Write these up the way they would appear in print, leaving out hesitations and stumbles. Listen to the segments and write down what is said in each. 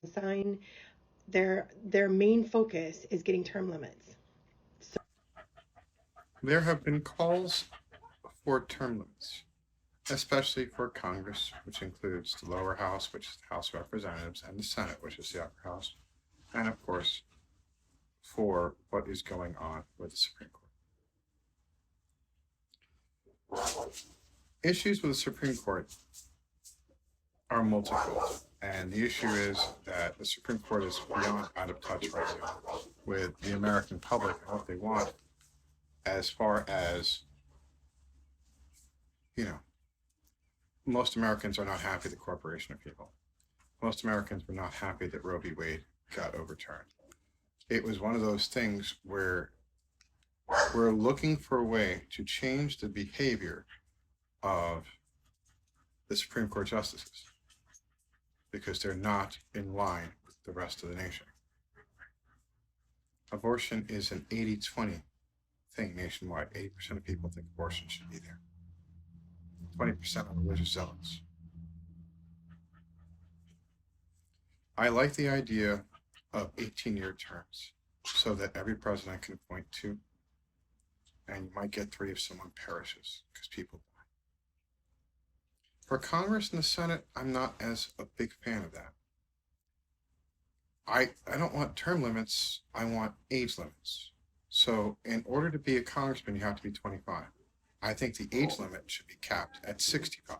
sign, their main focus is getting term limits. So There have been calls for term limits, especially for Congress, which includes the lower house, which is the House of Representatives, and the Senate, which is the upper house, and of course, for what is going on with the Supreme Court. Issues with the Supreme Court are multiple, and the issue is that the Supreme Court is beyond out of touch right now with the American public and what they want as far as, you know, most Americans are not happy the corporation are people. Most Americans were not happy that Roe v. Wade got overturned. It was one of those things where we're looking for a way to change the behavior of the Supreme Court justices because they're not in line with the rest of the nation. Abortion is an 80-20 thing nationwide. 80% of people think abortion should be there. 20% are religious zealots. I like the idea of 18-year terms so that every president can appoint two, and you might get three if someone perishes because people die. For Congress and the Senate, I'm not as a big fan of that. I don't want term limits, I want age limits. So in order to be a congressman, you have to be 25. I think the age limit should be capped at 65.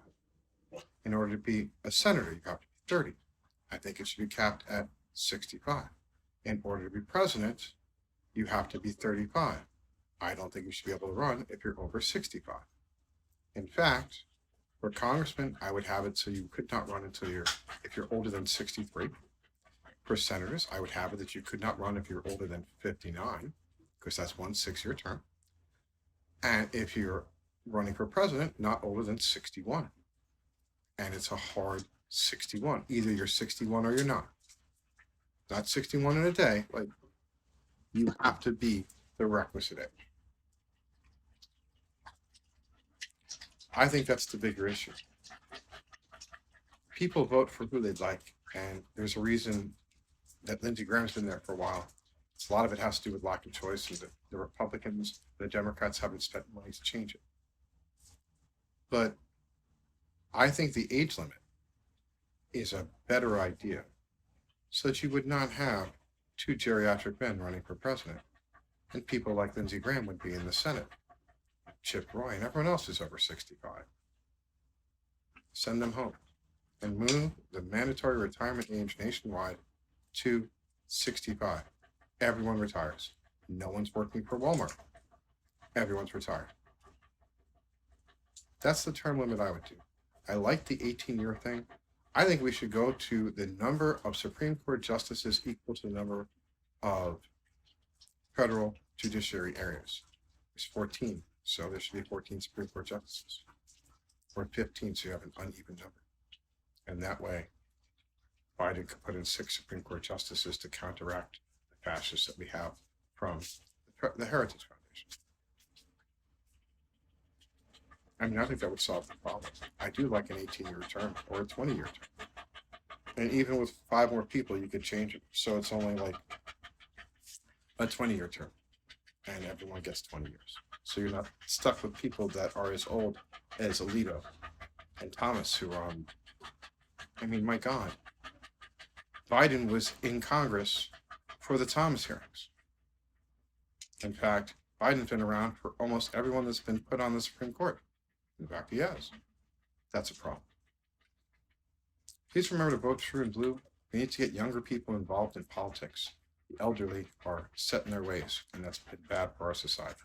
In order to be a senator, you have to be 30. I think it should be capped at 65. In order to be president, you have to be 35. I don't think you should be able to run if you're over 65. In fact, for congressmen, I would have it so you could not run until if you're older than 63. For senators, I would have it that you could not run if you're older than 59, because that's 1 6-year term. And if you're running for president, not older than 61. And it's a hard 61. Either you're 61 or you're not. Not 61 in a day. Like, you have to be the requisite age. I think that's the bigger issue. People vote for who they'd like, and there's a reason that Lindsey Graham's been there for a while. A lot of it has to do with lack of choice, and the Republicans, the Democrats haven't spent money to change it. But I think the age limit is a better idea so that you would not have two geriatric men running for president, and people like Lindsey Graham would be in the Senate. Chip Roy and everyone else is over 65. Send them home and move the mandatory retirement age nationwide to 65. Everyone retires. No one's working for Walmart. Everyone's retired. That's the term limit I would do. I like the 18-year thing. I think we should go to the number of Supreme Court justices equal to the number of federal judiciary areas. It's 14, so there should be 14 Supreme Court justices. Or 15, so you have an uneven number. And that way, Biden could put in 6 Supreme Court justices to counteract the fascists that we have from the Heritage Foundation. I mean, I think that would solve the problem. I do like an 18-year term or a 20-year term. And even with 5 more people, you could change it. So it's only like a 20-year term. And everyone gets 20 years. So you're not stuck with people that are as old as Alito and Thomas, who are I mean, my God. Biden was in Congress for the Thomas hearings. In fact, Biden's been around for almost everyone that's been put on the Supreme Court. In fact, he has. That's a problem. Please remember to vote true and blue. We need to get younger people involved in politics. The elderly are set in their ways, and that's bad for our society.